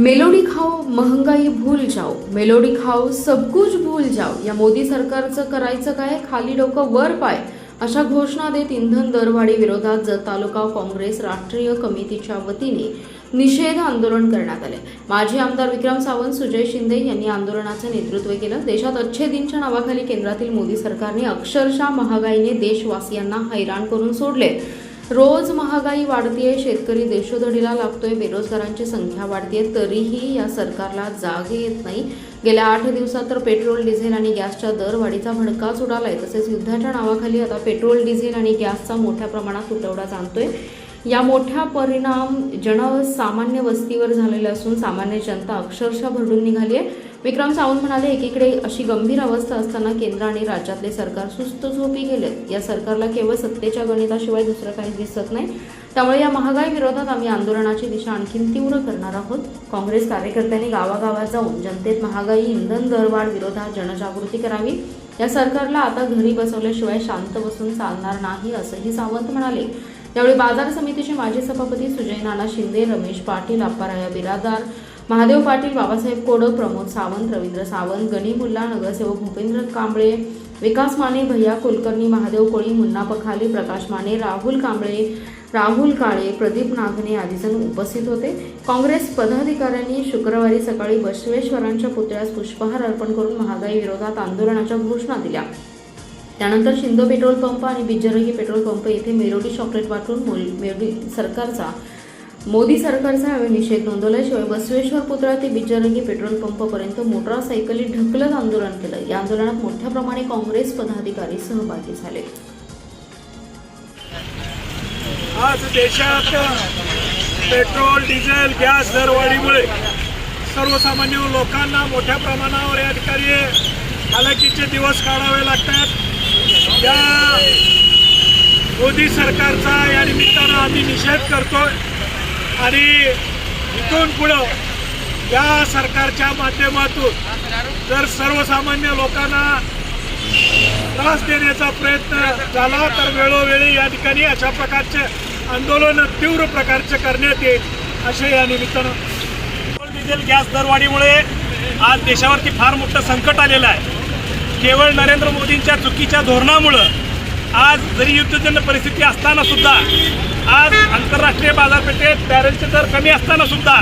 Melody खाओ महंगाई भूल जाओ, मेलोडी खाओ सब कुछ भूल जाओ। या मोदी सरकारचं करायचं काय, खाली डोकं वर पाय अशा घोषणा देत इंधन दरवाढी विरोधात जत तालुका काँग्रेस राष्ट्रीय कमिटीच्या वतीने निषेध आंदोलन करण्यात आले। माजी आमदार विक्रम सावंत, सुजय शिंदे यांनी आंदोलनाचे नेतृत्व केलं। देशात अच्छे दिनच्या नावाखाली केंद्रातील मोदी सरकारने अक्षरशः महागाईने देशवासियांना हैराण करून सोडले। रोज महागाई वाढतीये, शेतकरी देशोधडीला लागतोय, बेरोजगारांची संख्या वाढतीये, तरीही या सरकारला जाग येत नाही। गेल्या 8 दिवसात तर पेट्रोल, डिझेल आणि गॅसच्या दरवाढीचा भडकाच उडालाय। तसेच युद्धाच्या नावाखाली आता पेट्रोल, डिझेल आणि गॅसचा मोठ्या प्रमाणात तुटवडा जाणतोय। या मोठ्या परिणाम जनसामान्य वस्तीवर झालेला असून सामान्य जनता अक्षरशः भरडून निघाली आहे। विक्रम सावंत म्हणाले, एकीकडे अशी गंभीर अवस्था असताना केंद्र आणि राज्यातले सरकार सुस्त झोपी गेलेत। या सरकारला केवळ सत्तेच्या गणिताशिवाय दुसरं काही दिसत नाही। त्यामुळे या महागाई विरोधात आम्ही आंदोलनाची दिशा आणखीन तीव्र करणार आहोत। काँग्रेस कार्यकर्त्यांनी गावागावात जाऊन जनतेत महागाई, इंधन दरवाढ विरोधात जनजागृती करावी। या सरकारला आता घरी बसवल्याशिवाय शांत बसून चालणार नाही, असंही सावंत म्हणाले। यावेळी बाजार समितीचे माजी सभापती सुजय नाना शिंदे, रमेश पाटील, अप्पाराया बिरादार, महादेव पाटील, बाबासाहेब कोडक, प्रमोद सावंत, रवींद्र सावंत, गणी मुल्ला, नगरसेवक भूपेंद्र कांबळे, विकास माने, भैया कुलकर्णी, महादेव कोळी, मुन्ना पखाले, प्रकाश माने, राहुल कांबळे, राहुल काळे, प्रदीप नागणे आदी जण उपस्थित होते। काँग्रेस पदाधिकाऱ्यांनी शुक्रवारी सकाळी बसवेश्वरांच्या पुतळ्यास पुष्पहार अर्पण करून महागाई विरोधात आंदोलनाच्या घोषणा दिल्या। त्यानंतर शिंदो पेट्रोल पंप आणि बिज्जरंगी पेट्रोल पंप येथे मेलोडी चॉकलेट वाटून मोदी सरकारचा निषेध नोंदवला। शिवाय बसवेश्वर पुतळा ते बिज्जरंगी पेट्रोल पंप पर्यंत मोटारसायकली ढकलत आंदोलन केलं। या आंदोलनात मोठ्या प्रमाणात काँग्रेस पदाधिकारी सहभागी झाले। आज देशात पेट्रोल, डिझेल, गॅस दरवाढीमुळे सर्वसामान्य लोकांना मोठ्या प्रमाणावर या ठिकाणी हालाकीचे दिवस काढावे लागतात। या मोदी सरकारचा या निमित्तानं आम्ही निषेध करतोय आणि इथून पुढं या सरकारच्या माध्यमातून जर सर्वसामान्य लोकांना त्रास देण्याचा प्रयत्न झाला तर वेळोवेळी या ठिकाणी अशा प्रकारचे आंदोलन तीव्र प्रकारचे करण्यात येईल, असे या निमित्तानं। पेट्रोल, डिझेल, गॅस दरवाढीमुळे आज देशावरती फार मोठं संकट आलेलं आहे। केवळ नरेंद्र मोदींच्या चुकीच्या धोरणामुळं आज जरी युद्धजन्य परिस्थिती असताना सुद्धा, आज आंतरराष्ट्रीय बाजारपेठेत बॅरेलचे दर कमी असताना सुद्धा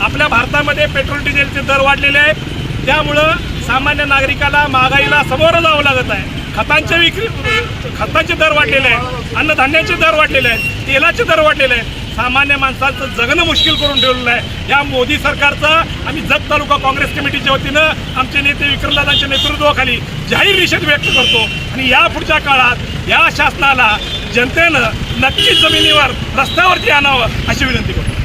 आपल्या भारतामध्ये पेट्रोल, डिझेलचे दर वाढलेले आहेत। त्यामुळं सामान्य नागरिकाला महागाईला सामोरं जावं लागत आहे। खतांचे दर वाढलेले आहेत, अन्नधान्याचे दर वाढलेले आहेत, तेलाचे दर वाढलेले आहेत। सामान्य माणसाचं जगणं मुश्किल करून ठेवलेलं आहे। या मोदी सरकारचा आम्ही जत तालुका काँग्रेस कमिटीच्या वतीनं आमचे नेते विक्रमदादांच्या नेतृत्वाखाली जाहीर निषेध व्यक्त करतो आणि या पुढच्या काळात या शासनाला जनतेनं नक्कीच जमिनीवर, रस्त्यावरती आणावं अशी विनंती करतो।